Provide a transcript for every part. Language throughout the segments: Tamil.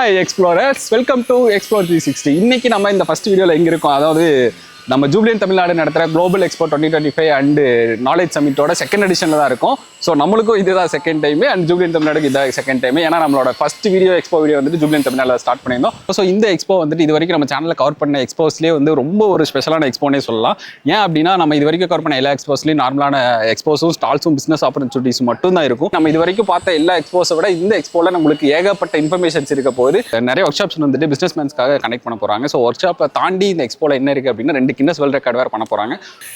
Hi Explorers, welcome to Explore 360. இன்னைக்கு நம்ம இந்த ஃபர்ஸ்ட் வீடியோல எங்க இருக்கோம், அதாவது நம்ம ஜூபிலியன் தமிழ்நாடு நடத்துகிற குளோபல் எக்ஸ்போ 2025 அண்ட் நாலேஜ் சமிட்டோட செகண்ட் எடிஷனில் தான் இருக்கும். ஸோ நம்மளுக்கும் இதுதான் செகண்ட் டைம் அண்ட் ஜூபிலியன் தமிழ்நாடுக்கு இதான் செகண்ட் டைம். ஏன்னா நம்மளோட ஃபர்ஸ்ட் எக்ஸ்போ வீடியோ வந்து ஜூபிலியன் தமிழ்நாடு ஸ்டார்ட் பண்ணியிருந்தோம். ஸோ இந்த எக்ஸ்போ வந்துட்டு இது வரைக்கும் நம்ம சேனலில் கவர் பண்ண எக்ஸ்போஸ்லேயே வந்து ரொம்ப ஒரு ஸ்பெஷலான எக்ஸ்போனே சொல்லலாம். ஏன் அப்படின்னா நம்ம இது வரைக்கும் கவர் பண்ண எல்லா எக்ஸ்போஸ்லேயும் நார்மலான எக்ஸ்போஸும் ஸ்டால்ஸும் பிஸ்னஸ் ஆப்பர்ச்சுனிட்டிஸ் மட்டும் தான் இருக்கும். நம்ம இது வரைக்கும் பார்த்த எல்லா எக்ஸ்போஸை விட இந்த எக்ஸ்போவில் நம்மளுக்கு ஏகப்பட்ட இன்ஃபர்மேஷன்ஸ் இருக்க போது நிறைய ஒர்க் ஷாப்ஸ் வந்துட்டு பிஸ்னஸ் மேன்ஸ்க்காக கனெக்ட் பண்ண போகிறாங்க. ஸோ ஒர்க் ஷாப்பை தாண்டி இந்த எக்ஸ்போவில் என்ன இருக்குது அப்படின்னா 2 கின்னஸ் வேர்ல்ட் ரெக்கார்ட் வேறு பண்ண போகிறாங்க.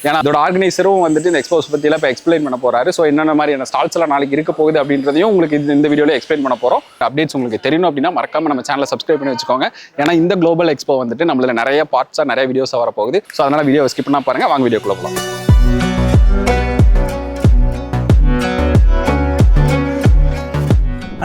ஏன்னா அதோட ஆர்கனைசரும் வந்துட்டு இந்த எக்ஸ்போஸ் பற்றியெல்லாம் இப்போ எக்ஸ்பிளைன் பண்ண போகிறாரு. ஸோ என்னென்ன மாதிரியான ஸ்டால்ஸ் எல்லாம் நாளைக்கு இருக்க போகுது அப்படின்றதையும் உங்களுக்கு இந்த வீடியோவில் எக்ஸ்பிளைன் பண்ண போகிறோம். அப்டேட்ஸ் உங்களுக்கு தெரியணும் அப்படின்னா மறக்காம நம்ம சேனலை சப்ஸ்கிரைப் பண்ணி வச்சுக்கோங்க. ஏன்னா இந்த குளோபல் எக்ஸ்போ வந்துட்டு நம்மள நிறைய பார்ட்ஸாக நிறைய வீடியோஸாக வர போகுது. ஸோ அதனால் வீடியோ ஸ்கிப் பண்ணா பாருங்கள். வாங்க வீடியோக்குள்ள போகலாம்.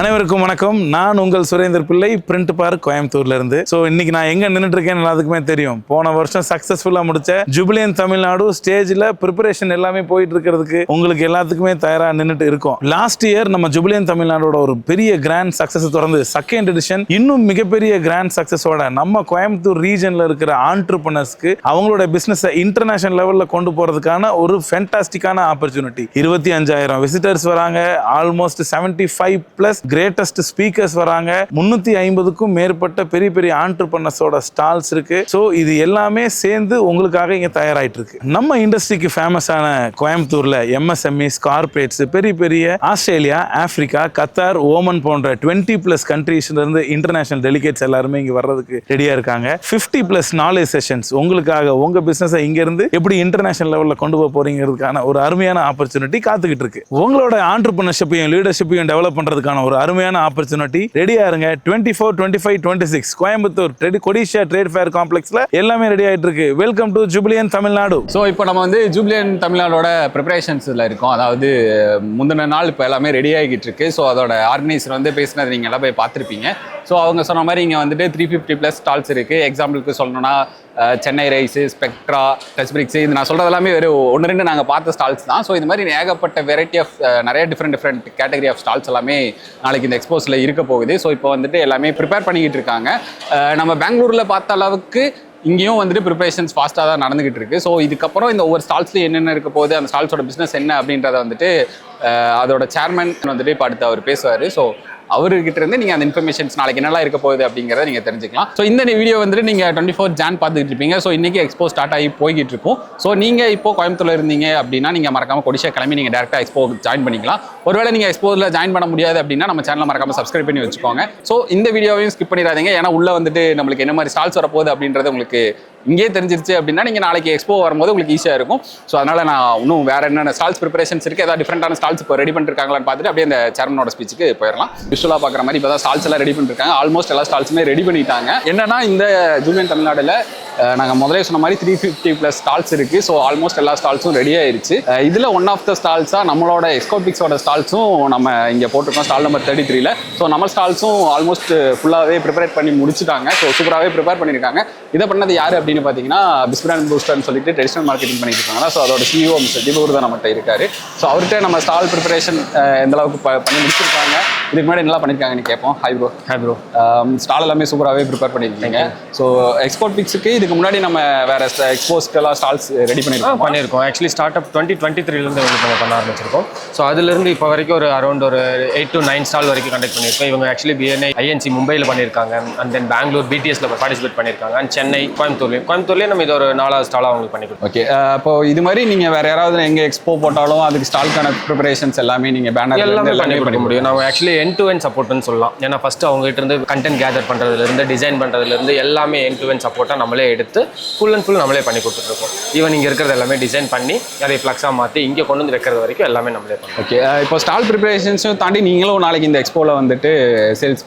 அனைவருக்கும் வணக்கம். நான் உங்கள் சுரேந்தர் பிள்ளை, பிரிண்ட் பார்க் கோயம்புத்தூர்ல இருந்து. ஸோ இன்னைக்கு நான் எங்க நின்றுட்டு இருக்கேன்னு எல்லாத்துக்குமே தெரியும். போன வருஷம் சக்சஸ்ஃபுல்லாக முடிச்ச ஜூபிலியன் தமிழ்நாடு ஸ்டேஜில் ப்ரிப்பரேஷன் எல்லாமே போயிட்டு இருக்கிறதுக்கு உங்களுக்கு எல்லாத்துக்குமே தயாராக நின்றுட்டு இருக்கோம். லாஸ்ட் இயர் நம்ம ஜூபிலியன் தமிழ்நாடோட ஒரு பெரிய கிராண்ட் சக்சஸ் தொடர்ந்து செகண்ட் எடிஷன் இன்னும் மிகப்பெரிய கிராண்ட் சக்சஸோட நம்ம கோயம்புத்தூர் ரீஜன்ல இருக்கிற ஆண்டர்பிரனர்ஸ்க்கு அவங்களோட பிசினஸை இன்டர்நேஷனல் லெவலில் கொண்டு போறதுக்கான ஒரு ஃபேண்டாஸ்டிக்கான ஆப்பர்ச்சுனிட்டி. 25,000 விசிட்டர்ஸ் வராங்க, ஆல்மோஸ்ட் 75+ கிரேட்டஸ்ட் ஸ்பீக்கர்ஸ் வராங்க, 350க்கும் மேற்பட்ட பெரிய பெரிய ஆண்டர்பிரனர்ஸோட ஸ்டால்ஸ் இருக்கு. ஸோ இது எல்லாமே சேர்ந்து உங்களுக்காக இங்கே தயாராகிட்டு இருக்கு. நம்ம இண்டஸ்ட்ரிக்கு ஃபேமஸான கோயம்புத்தூர்ல MSMEs, கார்பரேட்ஸ், பெரிய பெரிய ஆஸ்திரேலியா, ஆப்பிரிக்கா, கத்தார், ஓமன் போன்ற 20+ கண்ட்ரீஸ்ல இருந்து இன்டர்நேஷனல் டெலிகேட்ஸ் எல்லாருமே இங்க வர்றதுக்கு ரெடியா இருக்காங்க. 50+ நாலேஜ் செஷன்ஸ் உங்களுக்காக உங்க பிசினஸை இங்க இருந்து எப்படி இன்டர்நேஷனல் லெவலில் கொண்டு போக போறீங்கிறதுக்கான ஒரு அருமையான ஆப்பர்ச்சுனிட்டி காத்துக்கிட்டு இருக்கு. உங்களோட ஆண்டர்பிரனர்ஷிப்பையும் லீடர்ஷிப்பையும் டெவலப் பண்றதுக்கான ஒரு அருமையான ஆப்பர்ச்சுனிட்டி. ரெடியா இருங்க. 24, 25, 26 கோயம்புத்தூர் codissia ட்ரேட் ஃபேர் காம்ப்ளெக்ஸ்ல எல்லாமே ரெடி ஆயிட்டு இருக்கு. Welcome to Jubilant Tamil Nadu. So இப்போ நம்ம வந்து ஜூபிலியன் தமிழ்நாடோட ப்ரிப்பரேஷன்ஸ்ல இருக்கோம். அதாவது முந்தின நாள் இப்போ எல்லாமே ரெடி ஆகிட்டு இருக்கு. ஸோ அதோட ஆர்கனைசர் வந்து பேசினது நீங்க எல்லாம் போய் பார்த்துருப்பீங்க. ஸோ அவங்க சொன்ன மாதிரி இங்கே வந்துட்டு 350+ ஸ்டால்ஸ் இருக்கு. எக்ஸாம்பிளுக்கு சொல்லணும்னா சென்னை ரைஸு, ஸ்பெக்ட்ரா, டச்பிரிக்ஸ், இது நான் சொல்கிறது எல்லாமே வெறும் 1-2 நாங்கள் பார்த்த ஸ்டால்ஸ் தான். ஸோ இது மாதிரி ஏகப்பட்ட வெரைட்டி ஆஃப் நிறைய டிஃப்ரெண்ட் கேட்டகரி ஆஃப் ஸ்டால்ஸ் எல்லாமே நாளைக்கு இந்த எக்ஸ்போஸில் இருக்க போகுது. ஸோ இப்போ வந்துட்டு எல்லாமே ப்ரிப்பேர் பண்ணிக்கிட்டு இருக்காங்க. நம்ம பெங்களூரில் பார்த்த அளவுக்கு இங்கேயும் வந்துட்டு ப்ரிப்பரேஷன்ஸ் ஃபாஸ்ட்டாக தான் நடந்துகிட்டு இருக்கு. ஸோ இதுக்கப்புறம் இந்த ஒவ்வொரு ஸ்டால்ஸ்லையும் என்னென்ன இருக்க போகுது, அந்த ஸ்டால்ஸோட பிஸ்னஸ் என்ன அப்படின்றத வந்துட்டு அதோட சேர்மன் வந்துட்டு இப்போ அடுத்து அவர் பேசுவார். ஸோ அவர்கிட்ட இருந்து நீங்கள் அந்த இன்ஃபர்மேஷன்ஸ் நாளைக்கு என்னெல்லாம் இருக்க போகுது அப்படிங்கிறத நீங்கள் தெரிஞ்சுக்கலாம். ஸோ இந்த வீடியோ வந்துட்டு நீங்கள் 24 ஜான் பார்த்துக்கிட்டு இருப்பீங்க. ஸோ இன்றைக்கி எக்ஸ்போ ஸ்டார்ட் ஆகி போய்கிட்டு இருக்கும். ஸோ நீங்கள் இப்போ கோயம்புத்தூர்ல இருந்தீங்க அப்படின்னா நீங்கள் மறக்காமல் கொடிஷா கிளம்பி நீங்கள் டேரெக்டாக எக்ஸ்போ ஜாயின் பண்ணிக்கலாம். ஒருவேளை நீங்கள் எக்ஸ்போவில் ஜாயின் பண்ண முடியாது அப்படின்னா நம்ம சேனலை மறக்காமல் சப்ஸ்கிரைப் பண்ணி வச்சுக்கோங்க. ஸோ இந்த வீடியோவையும் ஸ்கிப் பண்ணிடாதீங்க. ஏன்னா உள்ளே வந்துட்டு நம்மளுக்கு என்ன மாதிரி ஸ்டால்ஸ் வரப்போகுது அப்படின்றது உங்களுக்கு இங்கே தெரிஞ்சிருச்சு அப்படின்னா நீங்கள் நாளைக்கு எக்ஸ்போ வரும்போது உங்களுக்கு ஈஸியாக இருக்கும். ஸோ அதனால் நான் இன்னும் வேறு என்னென்ன ஸ்டால்ஸ் ப்ரிப்பரேஷன்ஸ் இருக்குது, ஏதாவது டிஃப்ரெண்டான ஸ்டால்ஸ் இப்போ ரெடி பண்ணிருக்காங்களான்னு பார்த்துட்டு அப்படியே அந்த சேர்மனோட ஸ்பீச்சுக்கு போயிடலாம். விஷுவலாக பார்க்குற மாதிரி இப்போ தான் ஸ்டால்ஸ் எல்லாம் ரெடி பண்ணிருக்காங்க. ஆல்மோஸ்ட் எல்லா ஸ்டால்ஸுமே ரெடி பண்ணிட்டாங்க. என்னன்னா இந்த ஜூபிலியன் தமிழ்நாடுல நாங்கள் முதலே சொன்ன மாதிரி 350+ ஸ்டால்ஸ் இருக்குது. ஸோ ஆல்மோஸ்ட் எல்லா ஸ்டால்ஸும் ரெடி ஆயிருச்சு. இதில் ஒன் ஆஃப் த ஸ்டால்ஸாக நம்மளோட எக்ஸ்கோபிக்ஸோட ஸ்டால்ஸும் நம்ம இங்கே போட்டிருக்கோம், ஸ்டால் நம்பர் 33ல. ஸோ நம்ம ஸ்டால்ஸும் ஆல்மோஸ்ட் ஃபுல்லாகவே ப்ரிப்பேர் பண்ணி முடிச்சுட்டாங்க. ஸோ சூப்பராகவே ப்ரிப்பேர் பண்ணியிருக்காங்க. இதை பண்ணது யார் அப்படின்னு பார்த்தீங்கன்னா பிஸ்பிராண்ட் பூஸ்டர்னு சொல்லிட்டு ட்ரெடிஷனல் மார்க்கெட்டிங் பண்ணிட்டு இருக்காங்க. ஸோ அதோட CEO மிஸ்டர் தீபூர் தான் நம்மகிட்ட இருக்காரு. ஸோ அவர்கிட்ட நம்ம ஸ்டால் ப்ரிப்பரேஷன் எந்த அளவுக்கு பண்ணி முடிச்சிருக்காங்க, இதுக்கு முன்னாடி என்னெல்லாம் பண்ணியிருக்காங்கன்னு கேட்போம். Hi bro. ஸ்டால் எல்லாமே சூப்பராகவே ப்ரிப்பேர் பண்ணியிருக்கீங்க. ஸோ எக்ஸ்போர்ட் பிக்ஸுக்கு இதுக்கு முன்னாடி நம்ம வேற எக்ஸ்போஸ்க்கெல்லாம் ஸ்டால்ஸ் ரெடி பண்ணியிருக்கோம். ஆக்சுவலி ஸ்டார்ட் அப் 2023லேருந்து நம்ம பண்ண ஆரம்பிச்சிருக்கோம். ஸோ அதுலேருந்து இப்போ வரைக்கும் ஒரு அரௌண்ட் ஒரு 8 to 9 ஸ்டால் வரைக்கும் கண்டக்ட் பண்ணியிருக்கோம். இவங்க ஆக்சுவலி BNI INC மும்பையில் பண்ணியிருக்காங்க, அண்ட் தென் பெங்களூர் BTSல பார்ட்டிசிபேட் பண்ணியிருக்காங்க, அண்ட் சென்னை, கோயம்புத்தூர்லேயே நம்ம இது ஒரு 4வது ஸ்டாலாக அவங்களுக்கு பண்ணிக்கிறோம். ஓகே, இப்போ இது மாதிரி நீங்கள் வேற யாராவது எங்கே எக்ஸ்போ போட்டாலும் அதுக்கு ஸ்டால்க்கான ப்ரிப்பரேஷன்ஸ் எல்லாமே நீங்கள் பேனர் எல்லாமே பண்ணி முடியும். நம்ம ஆக்சுவலி end to end சப்போர்ட்னு சொல்லலாம். ஏன்னா ஃபர்ஸ்ட் அவங்ககிட்ட இருந்து கண்டென்ட் கேதர் பண்ணுறதுலேருந்து டிசைன் பண்ணுறதுலேருந்து எல்லாமே end to end சப்போர்ட்டாக நம்மளே எடுத்து ஃபுல் அண்ட் ஃபுல் நம்மளே பண்ணி கொடுத்துட்ருக்கோம். ஈவன் இங்கே இருக்கிறது எல்லாமே டிசைன் பண்ணி அதை ஃப்ளக்ஸாக மாற்றி இங்கே கொண்டு வந்து வைக்கிறது வரைக்கும் எல்லாமே நம்மளே பண்ணுவோம். ஓகே, இப்போ ஸ்டால் ப்ரிப்பரேஷன்ஸும் தாண்டி நீங்களும் நாளைக்கு இந்த எக்ஸ்போவில் வந்துட்டு சேல்ஸ்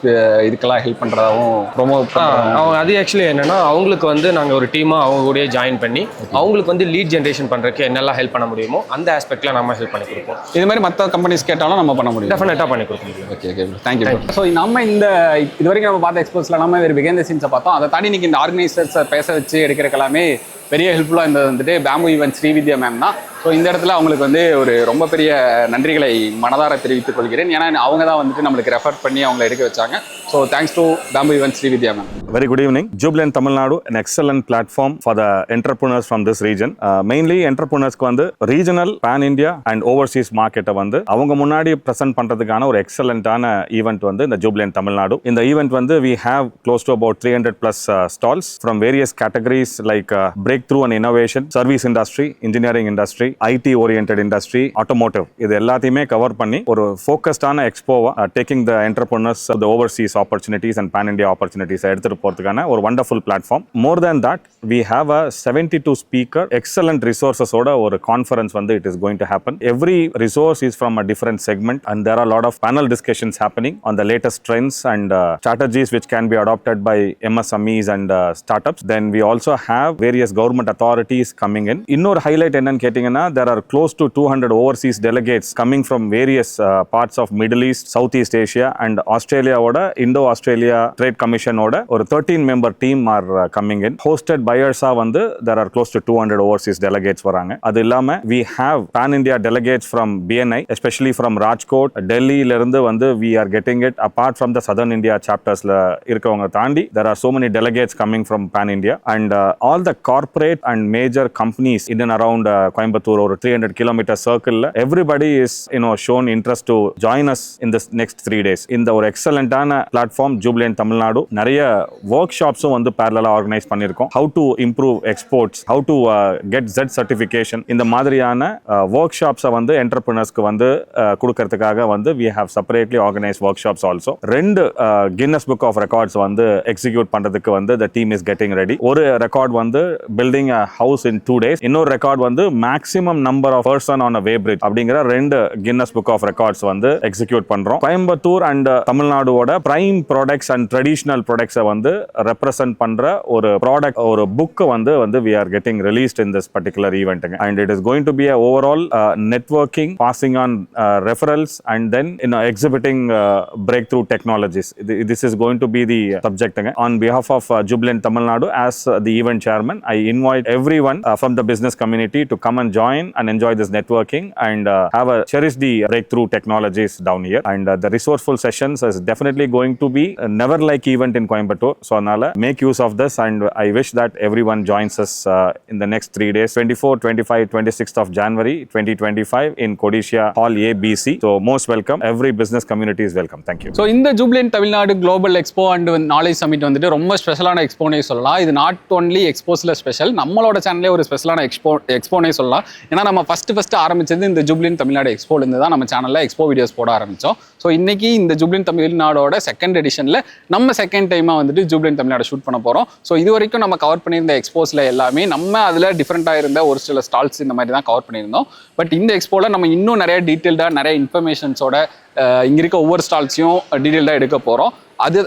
இதுக்கெல்லாம் ஹெல்ப் பண்ணுறதாகவும் ப்ரொமோட் அவங்க அது ஆக்சுவலி என்னென்னா அவங்களுக்கு வந்து நாங்கள் ஒரு டீமாக அவங்க கூட ஜாயின் பண்ணி அவங்களுக்கு வந்து லீட் ஜென்ரேஷன் பண்ணுறதுக்கு என்னெல்லாம் ஹெல்ப் பண்ண முடியுமோ அந்த ஆஸ்பெக்டில் நம்ம ஹெல்ப் பண்ணி கொடுப்போம். இது மாதிரி மற்ற கம்பெனிஸ் கேட்டாலும் நம்ம பண்ண முடியும், டெஃபினட்டாக பண்ணி கொடுக்க முடியும். Okay, thank you. ஸோ நம்ம இது வரைக்கும் நம்ம பார்த்த எக்ஸ்போஸில் நம்ம வேறு பிகைண்ட் தி சீன்ஸை பார்த்தோம். அதை தாண்டி இன்னைக்கு இந்த ஆர்கனைசர்ஸை பேச வச்சு எடுக்கிறதுக்கு எல்லாமே பெரிய ஹெல்ப்ஃபுல்லாக இருந்தது வந்துட்டு பேம்பு ஈவென்ட் ஸ்ரீவித்யா மேம் தான். ஸோ இந்த இடத்துல அவங்களுக்கு வந்து ஒரு ரொம்ப பெரிய நன்றிகளை மனதார தெரிவித்துக் கொள்கிறேன். ஏன்னா அவங்க தான் வந்துட்டு நம்மளுக்கு ரெஃபர் பண்ணி அவங்களை எடுக்க வச்சாங்க. So thanks to Bamboo Events Srividya ma'am. Very good evening. Jubilant TamilNadu, an excellent platform for the entrepreneurs from this region. Mainly entrepreneurs வந்து regional, pan India and overseas market வந்து அவங்க முன்னாடி present பண்றதுக்கான ஒரு எக்ஸலண்டான ஈவெண்ட் வந்து இந்த Jubilant TamilNadu. இந்த ஈவெண்ட் வந்து we have close to about 300 plus stalls from various categories like breakthrough and innovation, service industry, engineering industry, IT oriented industry, automotive. இது எல்லாத்தையுமே கவர் பண்ணி ஒரு ஃபோக்கஸ்டான எக்ஸ்போவா taking the entrepreneurs to the overseas opportunities and pan India opportunities எடுத்துட்டு போறதுக்கான ஒரு wonderful platform. More than that, we have a 72 speaker excellent resources ஓட ஒரு conference வந்து it is going to happen. Every resource is from a different segment and there are a lot of panel discussions happening on the latest trends and strategies which can be adopted by MSMEs and startups. Then we also have various government authorities coming in. இன்னொரு highlight என்னன்னு கேட்டிங்கன்னா there are close to 200 overseas delegates coming from various parts of Middle East, Southeast Asia and Australia ஓட Indo-Australia Trade Commission ஓட ஒரு 13 member team are coming in. Hosted buyers வந்து there are close to 200 overseas delegates வராங்க. அது இல்லாம we have pan India delegates from BNI, especially from Rajkot, Delhi ல இருந்து வந்து we are getting it. Apart from the Southern India chaptersல இருக்கவங்க தாண்டி there are so many delegates coming from pan India and all the corporate and major companies in and around Coimbatore or 300 kilometer circle everybody is shown interest to join us in this next 3 days. இந்த ஒரு எக்ஸலண்டான பிளாட்ஃபார்ம் Jubilant TamilNadu நிறைய workshops வந்து parallel ஆர்கனைஸ் பண்ணிருக்கோம். How to improve exports, how to get Z certification, இந்த மாதிரியான workshops வந்து entrepreneursக்கு வந்து கொடுக்கிறதுக்காக வந்து we have separately organized workshops also. ரெண்டு Guinness Book of Records வந்து எக்ஸிக்யூட் பண்றதுக்கு வந்து the team is getting ready. ஒரு ரெக்கார்ட் வந்து building a house in 2 days, இன்னொரு ரெக்கார்ட் வந்து maximum number of person on a way bridge அப்படிங்கிற ரெண்டு Guinness Book of Records வந்து எக்ஸிக்யூட் பண்றோம். கோயம்புத்தூர் அண்ட் தமிழ்நாடுவோட பிரைம் ப்ராடக்ட்ஸ் அண்ட் ட்ரெடிஷனல் ப்ராடக்ட்ஸை வந்து ரெப்ரசென்ட் பண்ற ஒரு ப்ராடக்ட் ஒரு புக் வந்து we are getting released in this particular event and it is going to be a overall networking, passing on referrals and then exhibiting breakthrough technologies. This is going to be the subject. On behalf of Jubilant TamilNadu as the event chairman, I invite everyone from the business community to come and join and enjoy this networking and cherish the breakthrough technologies down here. And the resourceful sessions is definitely going to be a never like event in Coimbatore. So anala make use of this and I wish that everyone joins us in the next 3 days, 24, 25, 26th of January 2025 in Codissia Hall A, BC. So most welcome. Every business community is welcome. Thank you. So இந்த Jubilant TamilNadu Global Expo and Knowledge Summit வந்துட்டு ரொம்ப ஸ்பெஷலான எக்ஸ்போனே சொல்லலாம். இது நாட் ஒன்லி எக்ஸ்போஸ்ல ஸ்பெஷல், நம்மளோட சேனல்லே ஒரு ஸ்பெஷலான எக்ஸ்போனே சொல்லலாம். ஏன்னா நம்ம ஃபர்ஸ்ட் ஆரம்பிச்சது இந்த Jubilant TamilNadu Expo இருந்து தான் நம்ம சேனல்ல எக்ஸ்போ வீடியோஸ் போட ஆரம்பிச்சோம். ஸோ இன்னைக்கு இந்த Jubilant TamilNadoட செகண்ட் எடிஷன்ல நம்ம செகண்ட் டைமா வந்துட்டு Jubilant TamilNadu ஷூட் பண்ண போறோம். ஸோ இது வரைக்கும் நம்ம கவர் பண்ணியிருந்த எக்ஸ்போஸ்ல எல்லாமே நம்ம அதில் டிஃப்ரெண்டாக இருந்த ஒரு சில ஸ்டால்ஸ் இந்த மாதிரி தான் கவர் பண்ணியிருந்தோம். பட் இந்த எக்ஸ்போல நம்ம இன்னும் நிறைய டீட்டெயில்டாக நிறைய இன்ஃபர்மேஷன்ஸோட இங்கே இருக்க ஒவ்வொரு ஸ்டால்ஸையும் டீட்டெயில்டாக எடுக்க போகிறோம்.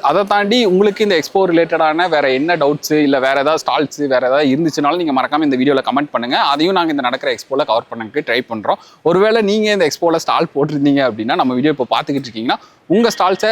அதை தாண்டி உங்களுக்கு இந்த எக்ஸ்போ ரிலேட்டடான வேற என்ன டவுட்ஸு இல்லை வேற ஏதாவது ஸ்டால்ஸ் வேற ஏதாவது இருந்துச்சுனாலும் நீங்கள் மறக்காம இந்த வீடியோவில் கமெண்ட் பண்ணுங்க. அதையும் நாங்கள் இந்த நடக்கிற எக்ஸ்போல கவர் பண்ணக்கு ட்ரை பண்ணுறோம். ஒருவேளை நீங்கள் இந்த எக்ஸ்போல ஸ்டால் போட்டிருந்தீங்க அப்படின்னா, நம்ம வீடியோ இப்போ பார்த்துக்கிட்டு இருக்கீங்கன்னா உங்கள் ஸ்டால்ஸை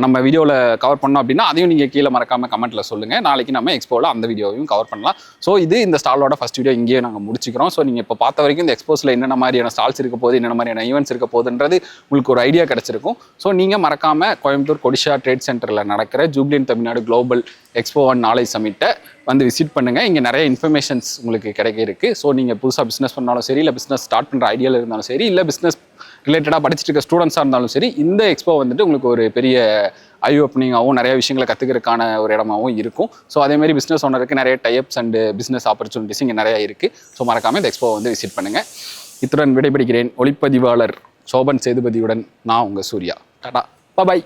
நம்ம வீடியோவில் கவர் பண்ணோம் அப்படின்னா அதையும் நீங்கள் கீழே மறக்காம கமெண்ட்டில் சொல்லுங்கள். நாளைக்கு நம்ம எக்ஸ்போவில் அந்த வீடியோவையும் கவர் பண்ணலாம். ஸோ இது இந்த ஸ்டாலோட ஃபர்ஸ்ட் வீடியோ இங்கேயே நாங்கள் முடிச்சிக்கிறோம். ஸோ நீங்கள் இப்போ பார்த்த வரைக்கும் இந்த எக்ஸ்போஸில் என்னென்ன மாதிரியான ஸ்டால்ஸ் இருக்க போகுது, என்னென்ன மாதிரியான ஈவெண்ட்ஸ் இருக்க போகுதுன்றது உங்களுக்கு ஒரு ஐடியா கிடச்சிருக்கும். ஸோ நீங்கள் மறக்காமல் கோயம்புத்தூர் கொடிஷா ட்ரேட் சென்டரில் நடக்கிற Jubilant TamilNadu global expo and knowledge சமிட்டை வந்து விசிட் பண்ணுங்கள். இங்கே நிறைய இன்ஃபர்மேஷன்ஸ் உங்களுக்கு கிடைக்க இருக்குது. ஸோ நீங்கள் புதுசாக பிஸ்னஸ் பண்ணாலும் சரி, இல்லை பிஸ்னஸ் ஸ்டார்ட் பண்ணுற ஐடியாவில் இருந்தாலும் சரி, இல்லை பிஸ்னஸ் ரிலேட்டடாக படிச்சுட்டு இருக்க ஸ்டூடெண்ட்ஸாக இருந்தாலும் சரி, இந்த எக்ஸ்போ வந்துட்டு உங்களுக்கு ஒரு பெரிய ஐ ஓப்பனிங்காகவும் நிறைய விஷயங்களை கற்றுக்கிறதுக்கான ஒரு இடமாகவும் இருக்கும். ஸோ அதேமாதிரி பிஸ்னஸ் ஓனருக்கு நிறைய டைப்ஸ் அண்ட் பிஸ்னஸ் ஆப்பர்ச்சுனிட்டிஸ் இங்கே நிறையா இருக்குது. ஸோ மறக்காமல் இந்த எக்ஸ்போ வந்து விசிட் பண்ணுங்கள். இத்துடன் விடைபெறுகிறேன். ஒளிப்பதிவாளர் சோபன் சேதுபதியுடன் நான் உங்கள் சூர்யா. டாடா, பாய்.